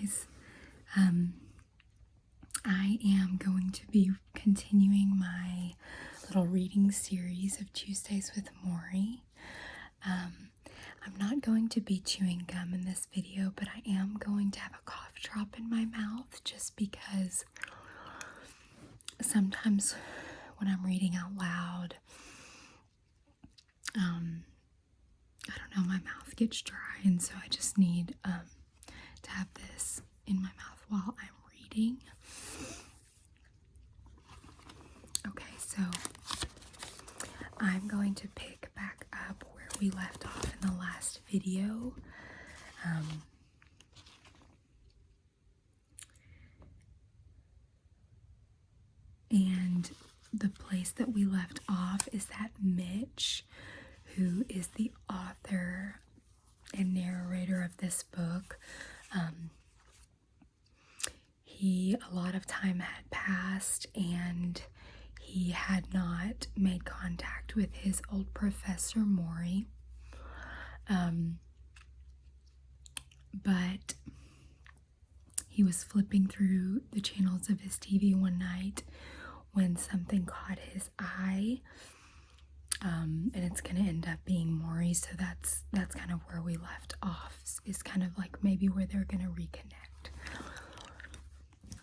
guys. I am going to be continuing my little reading series of Tuesdays with Morrie. I'm not going to be chewing gum in this video, but I am going to have a cough drop in my mouth just because sometimes when I'm reading out loud, I don't know, my mouth gets dry, and so I just need to have this in my mouth while I'm reading. Okay, so I'm going to pick back up where we left off in the last video. And the place that we left off is that Mitch, who is the author and narrator of this book, a lot of time had passed and he had not made contact with his old professor Morrie. But he was flipping through the channels of his TV one night when something caught his eye. And it's going to end up being Morrie, so that's kind of where we left off, is kind of like maybe where they're going to reconnect.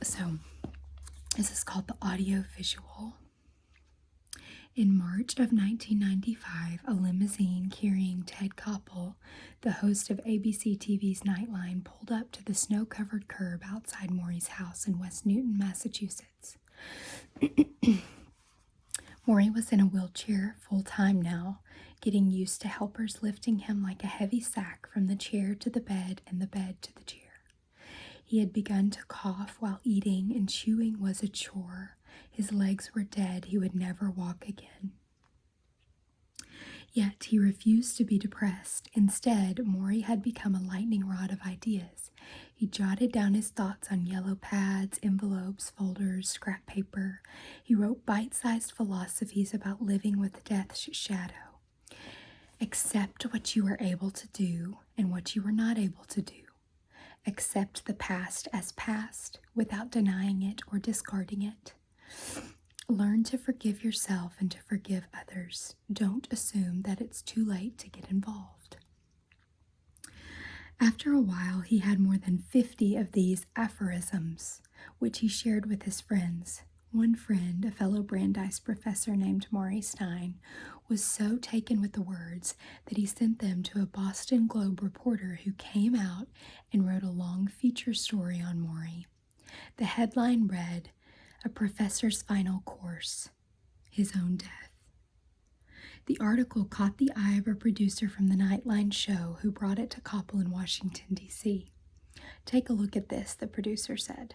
So this is called The Audio Visual. In March of 1995, a limousine carrying Ted Koppel, the host of ABC TV's Nightline, pulled up to the snow-covered curb outside Morrie's house in West Newton, Massachusetts. Morrie was in a wheelchair full-time now, getting used to helpers lifting him like a heavy sack from the chair to the bed and the bed to the chair. He had begun to cough while eating, and chewing was a chore. His legs were dead. He would never walk again. Yet he refused to be depressed. Instead, Morrie had become a lightning rod of ideas. He jotted down his thoughts on yellow pads, envelopes, folders, scrap paper. He wrote bite-sized philosophies about living with death's shadow. Accept what you are able to do and what you are not able to do. Accept the past as past without denying it or discarding it. Learn to forgive yourself and to forgive others. Don't assume that it's too late to get involved. After a while, he had more than 50 of these aphorisms, which he shared with his friends. One friend, a fellow Brandeis professor named Morrie Stein, was so taken with the words that he sent them to a Boston Globe reporter who came out and wrote a long feature story on Morrie. The headline read, "A Professor's Final Course, His Own Death." The article caught the eye of a producer from the Nightline show who brought it to Koppel in Washington, D.C. "Take a look at this," the producer said.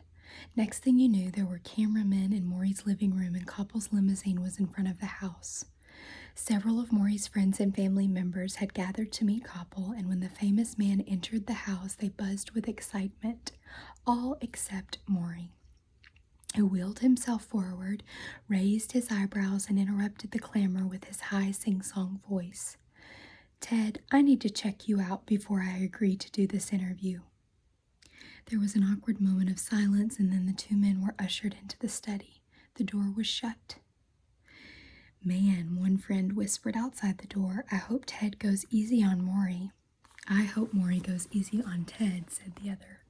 Next thing you knew, there were cameramen in Morrie's living room and Koppel's limousine was in front of the house. Several of Morrie's friends and family members had gathered to meet Koppel, and when the famous man entered the house, they buzzed with excitement, all except Morrie, who wheeled himself forward, raised his eyebrows, and interrupted the clamor with his high sing-song voice. "Ted, I need to check you out before I agree to do this interview." There was an awkward moment of silence, and then the two men were ushered into the study. The door was shut. "Man," one friend whispered outside the door, "I hope Ted goes easy on Morrie." "I hope Morrie goes easy on Ted," said the other.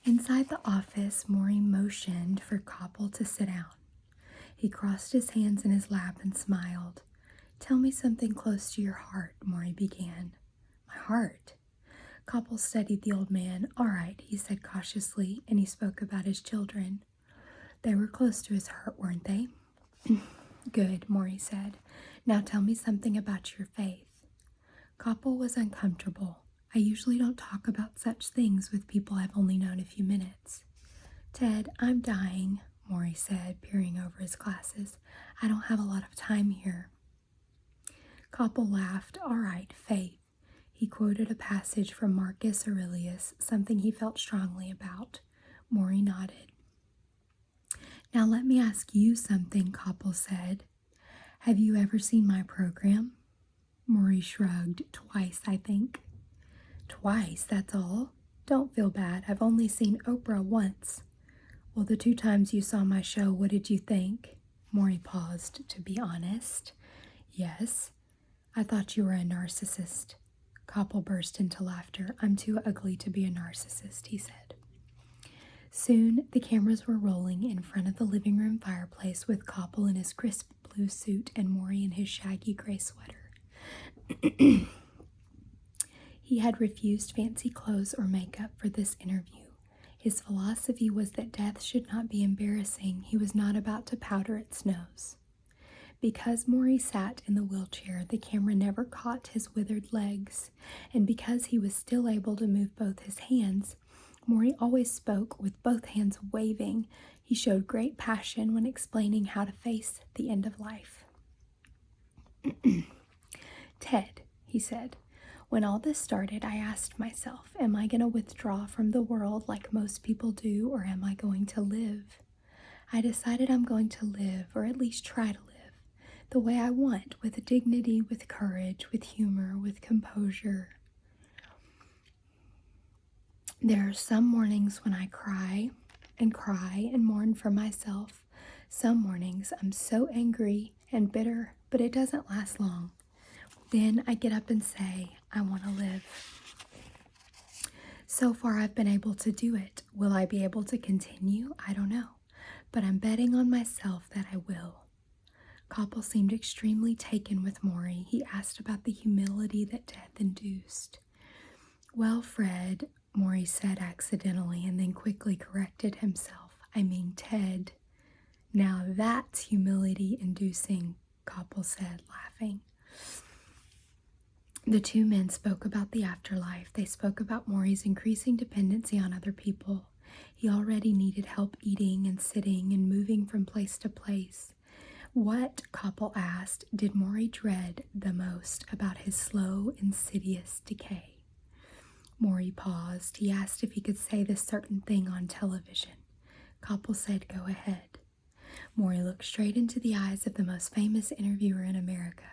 Inside the office, Morrie motioned for Koppel to sit down. He crossed his hands in his lap and smiled. "Tell me something close to your heart," Morrie began. "My heart?" Koppel studied the old man. "All right," he said cautiously, and he spoke about his children. "They were close to his heart, weren't they?" "Good," Morrie said. "Now tell me something about your faith." Koppel was uncomfortable. "I usually don't talk about such things with people I've only known a few minutes." "Ted, I'm dying," Morrie said, peering over his glasses. "I don't have a lot of time here." Koppel laughed. "All right, faith." He quoted a passage from Marcus Aurelius, something he felt strongly about. Morrie nodded. "Now let me ask you something," Koppel said. "Have you ever seen my program?" Morrie shrugged. "Twice, I think." Twice, that's all. Don't feel bad. I've only seen Oprah once. Well, the 2 times you saw my show, what did you think? Morrie paused, to be honest. Yes, I thought you were a narcissist. Koppel burst into laughter. I'm too ugly to be a narcissist, he said. Soon, the cameras were rolling in front of the living room fireplace with Koppel in his crisp blue suit and Morrie in his shaggy gray sweater. He had refused fancy clothes or makeup for this interview. His philosophy was that death should not be embarrassing. He was not about to powder its nose. Because Morrie sat in the wheelchair, the camera never caught his withered legs, and because he was still able to move both his hands, Morrie always spoke with both hands waving. He showed great passion when explaining how to face the end of life. Ted, he said, when all this started, I asked myself, am I going to withdraw from the world like most people do, or am I going to live? I decided I'm going to live, or at least try to live, the way I want, with dignity, with courage, with humor, with composure. There are some mornings when I cry and mourn for myself. Some mornings I'm so angry and bitter, but it doesn't last long. Then I get up and say, I want to live. So far I've been able to do it. Will I be able to continue? I don't know. But I'm betting on myself that I will. Koppel seemed extremely taken with Morrie. He asked about the humility that death induced. Well, Fred, Morrie said accidentally and then quickly corrected himself. I mean Ted. Now that's humility-inducing, Koppel said, laughing. The 2 men spoke about the afterlife. They spoke about Morrie's increasing dependency on other people. He already needed help eating and sitting and moving from place to place. What, Koppel asked, did Morrie dread the most about his slow, insidious decay? Morrie paused. He asked if he could say this certain thing on television. Koppel said, go ahead. Morrie looked straight into the eyes of the most famous interviewer in America.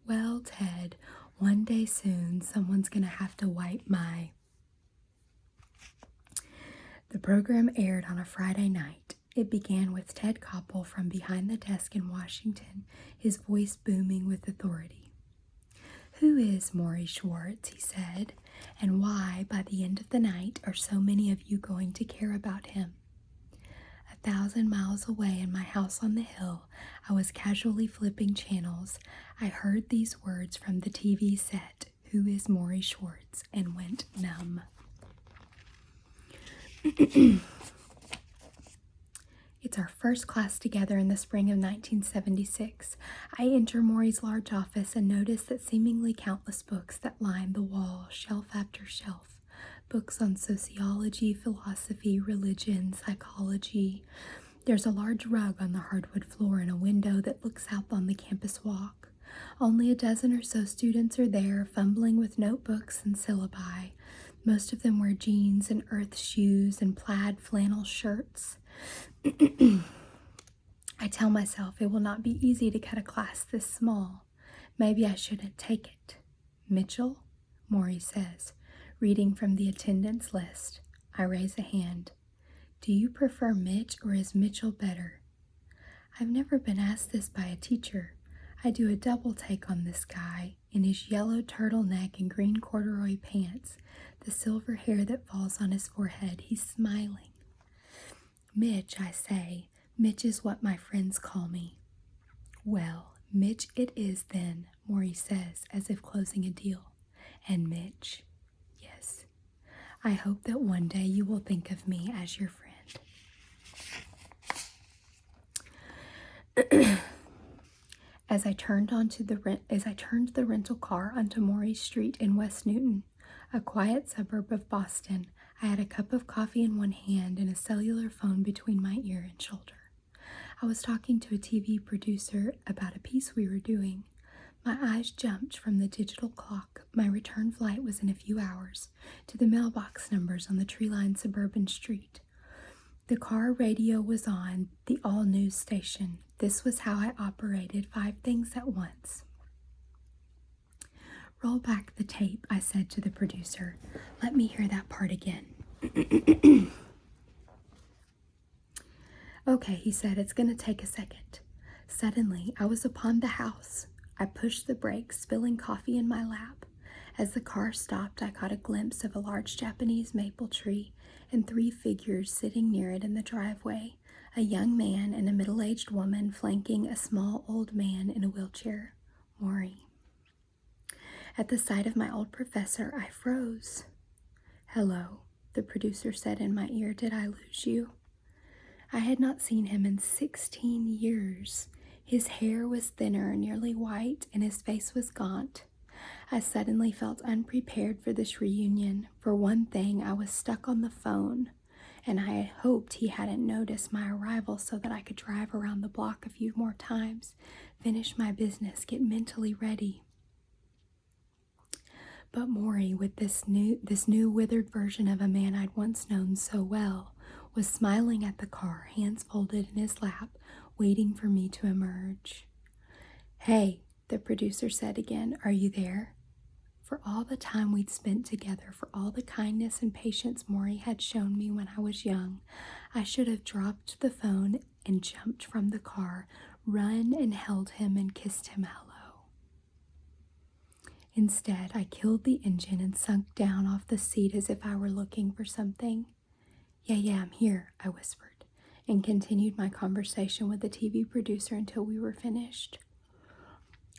Well, Ted, one day soon, someone's going to have to wipe my... The program aired on a Friday night. It began with Ted Koppel from behind the desk in Washington, his voice booming with authority. Who is Morrie Schwartz, he said, and why, by the end of the night, are so many of you going to care about him? 1,000 miles away in my house on the hill, I was casually flipping channels. I heard these words from the TV set, who is Morrie Schwartz, and went numb. It's our first class together in the spring of 1976. I enter Morrie's large office and notice that seemingly countless books that line the wall, shelf after shelf. Books on sociology, philosophy, religion, psychology. There's a large rug on the hardwood floor and a window that looks out on the campus walk. Only a dozen or so students are there, fumbling with notebooks and syllabi. Most of them wear jeans and earth shoes and plaid flannel shirts. I tell myself it will not be easy to cut a class this small. Maybe I shouldn't take it. Mitchell, Morrie says, reading from the attendance list. I raise a hand. Do you prefer Mitch or is Mitchell better? I've never been asked this by a teacher. I do a double take on this guy, in his yellow turtleneck and green corduroy pants, the silver hair that falls on his forehead. He's smiling. Mitch, I say. Mitch is what my friends call me. Well, Mitch it is then, Morrie says, as if closing a deal. And Mitch, yes. I hope that one day you will think of me as your friend. As I turned the rental car onto Morrie Street in West Newton, a quiet suburb of Boston, I had a cup of coffee in one hand and a cellular phone between my ear and shoulder. I was talking to a TV producer about a piece we were doing. My eyes jumped from the digital clock. My return flight was in a few hours, to the mailbox numbers on the tree-lined suburban street. The car radio was on, the all-news station. This was how I operated 5 things at once. "Roll back the tape," I said to the producer. "Let me hear that part again." "Okay," he said, "it's going to take a second." Suddenly, I was upon the house. I pushed the brakes, spilling coffee in my lap. As the car stopped, I caught a glimpse of a large Japanese maple tree and 3 figures sitting near it in the driveway, a young man and a middle-aged woman flanking a small old man in a wheelchair, Morrie. At the sight of my old professor, I froze. "Hello," the producer said in my ear. "Did I lose you?" I had not seen him in 16 years. His hair was thinner, nearly white, and his face was gaunt. I suddenly felt unprepared for this reunion. For one thing, I was stuck on the phone, and I had hoped he hadn't noticed my arrival so that I could drive around the block a few more times, finish my business, get mentally ready. But Morrie, with this new withered version of a man I'd once known so well, was smiling at the car, hands folded in his lap, waiting for me to emerge. "Hey," the producer said again, "are you there?" For all the time we'd spent together, for all the kindness and patience Morrie had shown me when I was young, I should have dropped the phone and jumped from the car, run and held him and kissed him hello. Instead, I killed the engine and sunk down off the seat as if I were looking for something. Yeah, I'm here," I whispered, and continued my conversation with the TV producer until we were finished.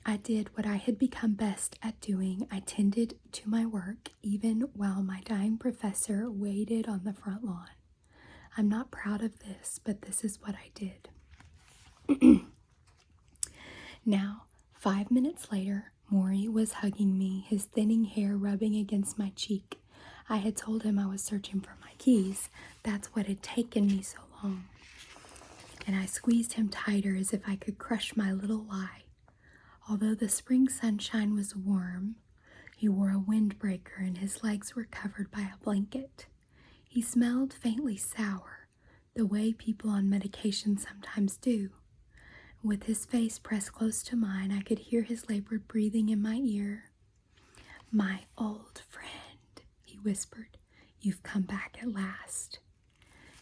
I did what I had become best at doing. I tended to my work, even while my dying professor waited on the front lawn. I'm not proud of this, but this is what I did. Now, 5 minutes later, Morrie was hugging me, his thinning hair rubbing against my cheek. I had told him I was searching for my keys. That's what had taken me so long. And I squeezed him tighter as if I could crush my little lie. Although the spring sunshine was warm, he wore a windbreaker and his legs were covered by a blanket. He smelled faintly sour, the way people on medication sometimes do. With his face pressed close to mine, I could hear his labored breathing in my ear. "My old friend," he whispered, "you've come back at last."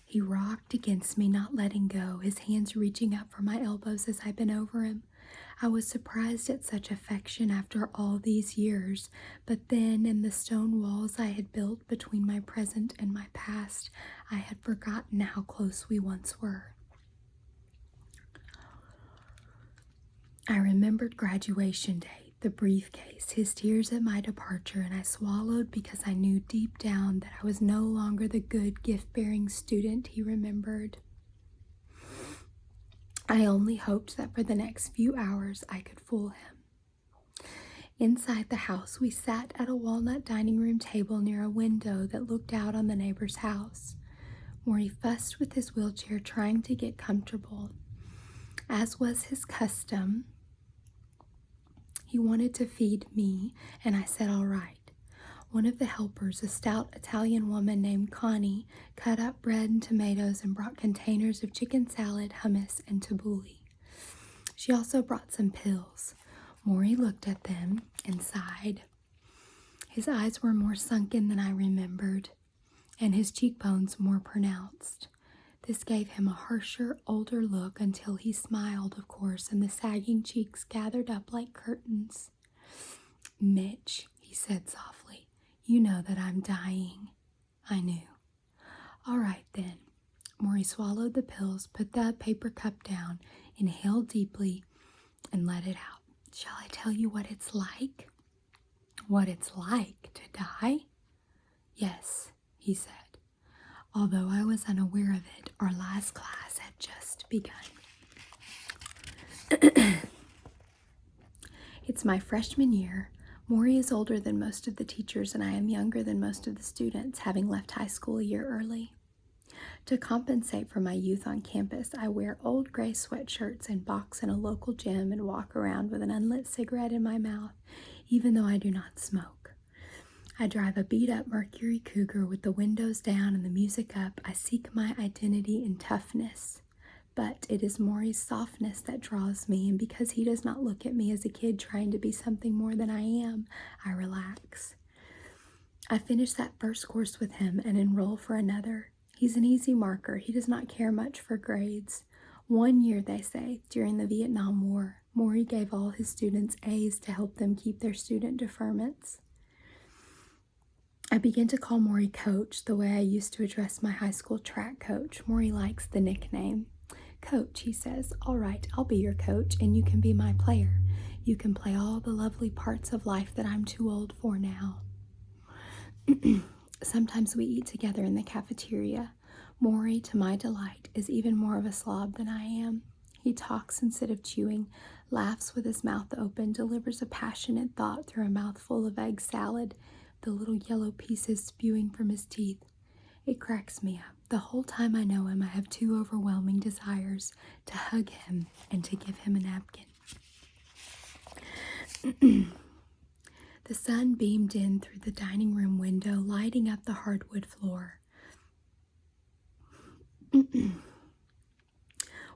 He rocked against me, not letting go, his hands reaching up for my elbows as I bent over him. I was surprised at such affection after all these years, but then in the stone walls I had built between my present and my past, I had forgotten how close we once were. I remembered graduation day, the briefcase, his tears at my departure, and I swallowed because I knew deep down that I was no longer the good gift-bearing student he remembered. I only hoped that for the next few hours I could fool him. Inside the house, we sat at a walnut dining room table near a window that looked out on the neighbor's house. Morrie fussed with his wheelchair, trying to get comfortable. As was his custom, he wanted to feed me, and I said all right. One of the helpers, a stout Italian woman named Connie, cut up bread and tomatoes and brought containers of chicken salad, hummus, and tabbouleh. She also brought some pills. Morrie looked at them and sighed. His eyes were more sunken than I remembered, and his cheekbones more pronounced. This gave him a harsher, older look until he smiled, of course, and the sagging cheeks gathered up like curtains. "Mitch," he said softly, "you know that I'm dying." I knew. "All right, then." Morrie swallowed the pills, put the paper cup down, inhaled deeply, and let it out. "Shall I tell you what it's like?" "What it's like to die?" "Yes," he said. Although I was unaware of it, our last class had just begun. It's my freshman year. Morrie is older than most of the teachers, and I am younger than most of the students, having left high school a year early. To compensate for my youth on campus, I wear old gray sweatshirts and box in a local gym and walk around with an unlit cigarette in my mouth, even though I do not smoke. I drive a beat-up Mercury Cougar with the windows down and the music up. I seek my identity in toughness. But it is Morrie's softness that draws me, and because he does not look at me as a kid trying to be something more than I am, I relax. I finish that first course with him and enroll for another. He's an easy marker. He does not care much for grades. 1 year, they say, during the Vietnam War, Morrie gave all his students A's to help them keep their student deferments. I begin to call Morrie Coach the way I used to address my high school track coach. Morrie likes the nickname. Coach, he says, all right, I'll be your coach and you can be my player. You can play all the lovely parts of life that I'm too old for now. Sometimes we eat together in the cafeteria. Morrie, to my delight, is even more of a slob than I am. He talks instead of chewing, laughs with his mouth open, delivers a passionate thought through a mouthful of egg salad, the little yellow pieces spewing from his teeth. It cracks me up. The whole time I know him, I have two overwhelming desires: to hug him and to give him a napkin. The sun beamed in through the dining room window, lighting up the hardwood floor.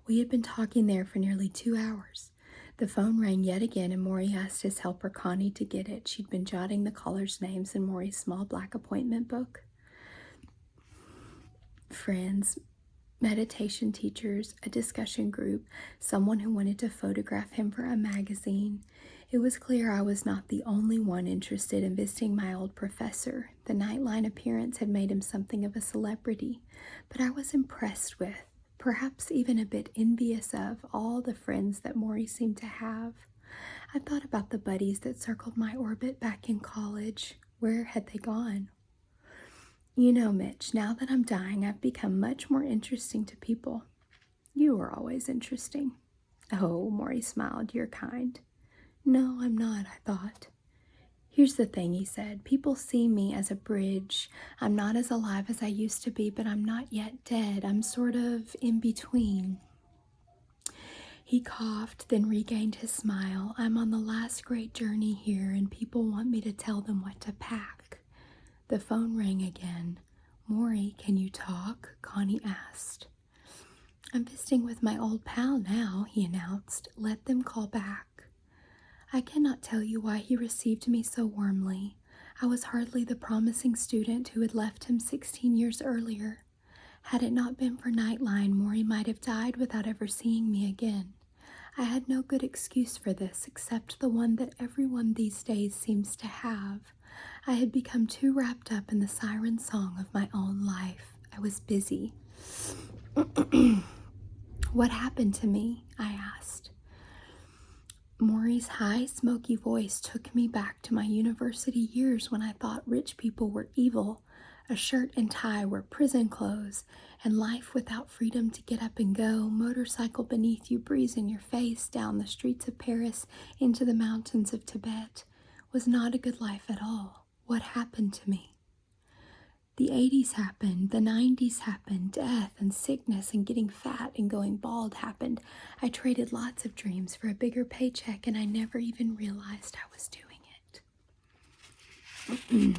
We had been talking there for nearly 2 hours. The phone rang yet again, and Morrie asked his helper Connie to get it. She'd been jotting the callers' names in Morrie's small black appointment book. Friends, meditation teachers, a discussion group, someone who wanted to photograph him for a magazine. It was clear I was not the only one interested in visiting my old professor. The Nightline appearance had made him something of a celebrity, but I was impressed with, perhaps even a bit envious of, all the friends that Morrie seemed to have. I thought about the buddies that circled my orbit back in college. Where had they gone? You know, Mitch, now that I'm dying, I've become much more interesting to people. You were always interesting. Oh, Morrie smiled, you're kind. No, I'm not, I thought. Here's the thing, he said. People see me as a bridge. I'm not as alive as I used to be, but I'm not yet dead. I'm sort of in between. He coughed, then regained his smile. I'm on the last great journey here, and people want me to tell them what to pack. The phone rang again. Morrie, can you talk? Connie asked. I'm visiting with my old pal now, he announced. Let them call back. I cannot tell you why he received me so warmly. I was hardly the promising student who had left him 16 years earlier. Had it not been for Nightline, Morrie might have died without ever seeing me again. I had no good excuse for this except the one that everyone these days seems to have. I had become too wrapped up in the siren song of my own life. I was busy. What happened to me? I asked. Morrie's high, smoky voice took me back to my university years when I thought rich people were evil. A shirt and tie were prison clothes, and life without freedom to get up and go, motorcycle beneath you, breeze in your face, down the streets of Paris, into the mountains of Tibet, was not a good life at all. What happened to me? The 80s happened, the 90s happened, death and sickness and getting fat and going bald happened. I traded lots of dreams for a bigger paycheck, and I never even realized I was doing it.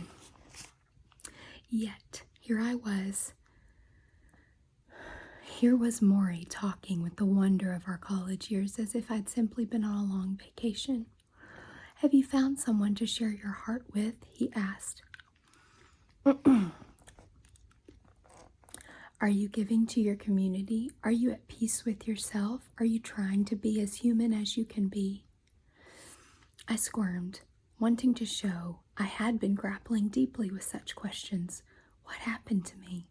Yet, here I was. Here was Morrie talking with the wonder of our college years as if I'd simply been on a long vacation. Have you found someone to share your heart with? He asked. Are you giving to your community? Are you at peace with yourself? Are you trying to be as human as you can be? I squirmed, wanting to show I had been grappling deeply with such questions. What happened to me?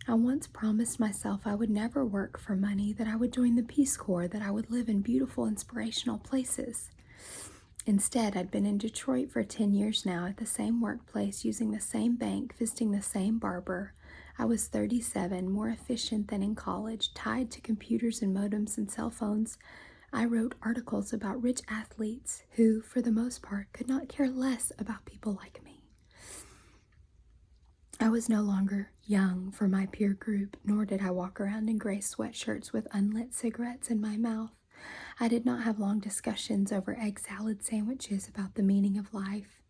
I once promised myself I would never work for money, that I would join the Peace Corps, that I would live in beautiful, inspirational places. Instead, I'd been in Detroit for 10 years now, at the same workplace, using the same bank, visiting the same barber. I was 37, more efficient than in college, tied to computers and modems and cell phones. I wrote articles about rich athletes who, for the most part, could not care less about people like me. I was no longer young for my peer group, nor did I walk around in gray sweatshirts with unlit cigarettes in my mouth. I did not have long discussions over egg salad sandwiches about the meaning of life.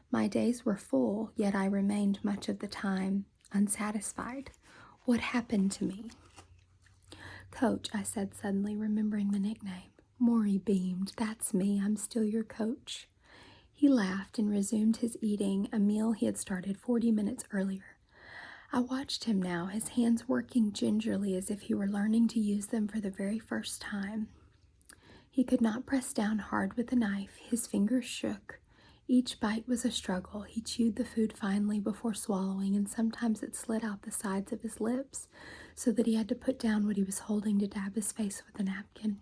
My days were full, yet I remained much of the time unsatisfied. What happened to me? Coach, I said suddenly, remembering the nickname. Morrie beamed. That's me. I'm still your coach. He laughed and resumed his eating, a meal he had started 40 minutes earlier. I watched him now, his hands working gingerly as if he were learning to use them for the very first time. He could not press down hard with the knife. His fingers shook. Each bite was a struggle. He chewed the food finely before swallowing, and sometimes it slid out the sides of his lips, so that he had to put down what he was holding to dab his face with a napkin.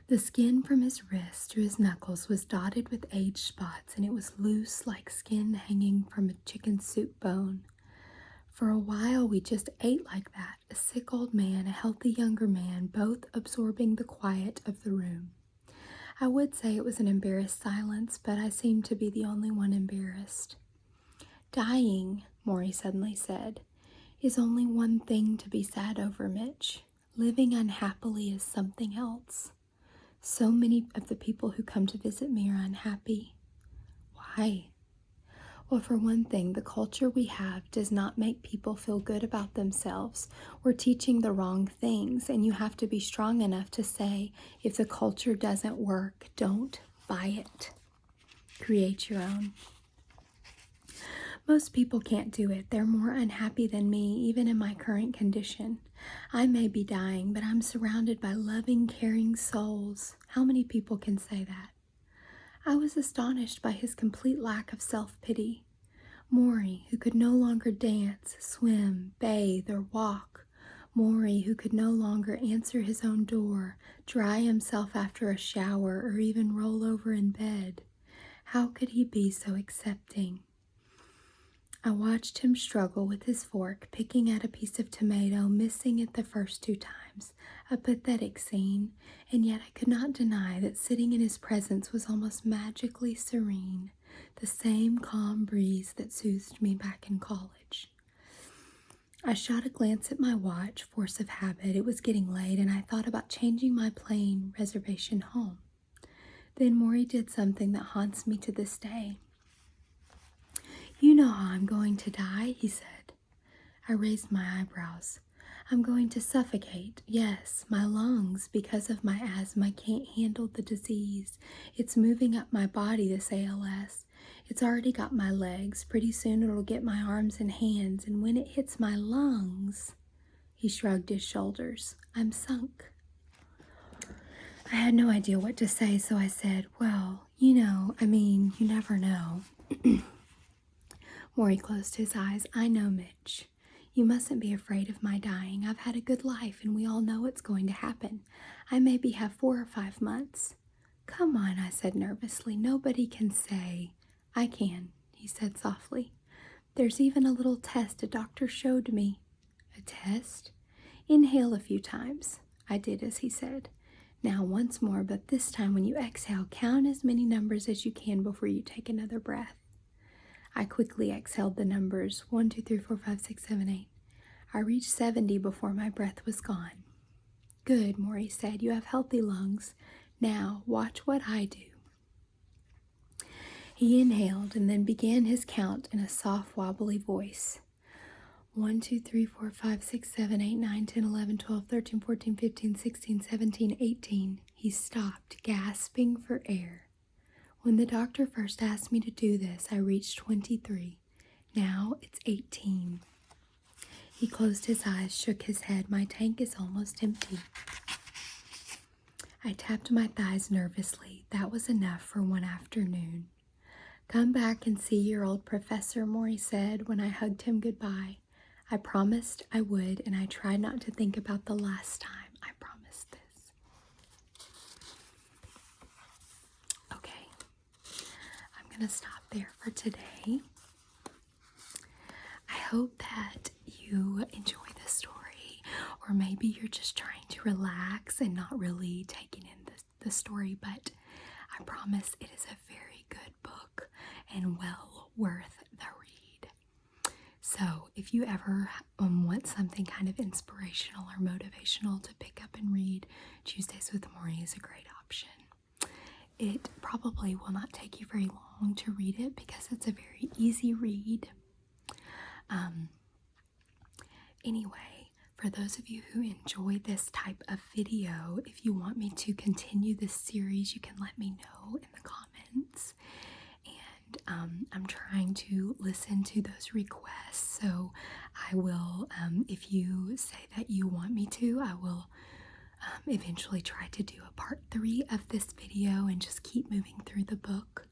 The skin from his wrist to his knuckles was dotted with age spots, and it was loose like skin hanging from a chicken soup bone. For a while we just ate like that, a sick old man, a healthy younger man, both absorbing the quiet of the room. I would say it was an embarrassed silence, but I seemed to be the only one embarrassed. Dying, Morrie suddenly said, is only one thing to be sad over, Mitch. Living unhappily is something else. So many of the people who come to visit me are unhappy. Why? Well, for one thing, the culture we have does not make people feel good about themselves. We're teaching the wrong things, and you have to be strong enough to say, if the culture doesn't work, don't buy it. Create your own. Most people can't do it. They're more unhappy than me, even in my current condition. I may be dying, but I'm surrounded by loving, caring souls. How many people can say that? I was astonished by his complete lack of self-pity. Morrie, who could no longer dance, swim, bathe, or walk. Morrie, who could no longer answer his own door, dry himself after a shower, or even roll over in bed. How could he be so accepting? I watched him struggle with his fork, picking at a piece of tomato, missing it the first 2 times. A pathetic scene, and yet I could not deny that sitting in his presence was almost magically serene, the same calm breeze that soothed me back in college. I shot a glance at my watch, force of habit. It was getting late, and I thought about changing my plane reservation home. Then Morrie did something that haunts me to this day. You know how I'm going to die, he said. I raised my eyebrows. I'm going to suffocate. Yes, my lungs, because of my asthma, can't handle the disease. It's moving up my body, this ALS. It's already got my legs. Pretty soon it'll get my arms and hands, and when it hits my lungs, he shrugged his shoulders. I'm sunk. I had no idea what to say, so I said, well, you never know. Morrie closed his eyes. I know, Mitch. You mustn't be afraid of my dying. I've had a good life, and we all know it's going to happen. I maybe have 4 or 5 months. Come on, I said nervously. Nobody can say. I can, he said softly. There's even a little test a doctor showed me. A test? Inhale a few times. I did as he said. Now once more, but this time when you exhale, count as many numbers as you can before you take another breath. I quickly exhaled the numbers 1, 2, 3, 4, 5, 6, 7, 8. I reached 70 before my breath was gone. Good, Morrie said. You have healthy lungs. Now watch what I do. He inhaled and then began his count in a soft, wobbly voice. 1, 2, 3, 4, 5, 6, 7, 8, 9, 10, 11, 12, 13, 14, 15, 16, 17, 18. He stopped, gasping for air. When the doctor first asked me to do this, I reached 23. Now it's 18. He closed his eyes, shook his head. My tank is almost empty. I tapped my thighs nervously. That was enough for one afternoon. Come back and see your old professor, Morrie said when I hugged him goodbye. I promised I would, and I tried not to think about the last time I promised this. Okay, I'm going to stop there for today. I hope that you enjoy the story, or maybe you're just trying to relax and not really taking in the story, but I promise it is a very good book and well worth the read. So if you ever want something kind of inspirational or motivational to pick up and read, Tuesdays with Morrie is a great option. It probably will not take you very long to read it because it's a very easy read. Anyway, For those of you who enjoy this type of video, if you want me to continue this series, you can let me know in the comments. And I'm trying to listen to those requests, so I will, if you say that you want me to, I will eventually try to do a part 3 of this video and just keep moving through the book.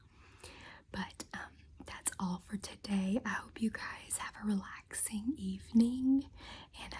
But that's all for today. I hope you guys have a relaxing evening, and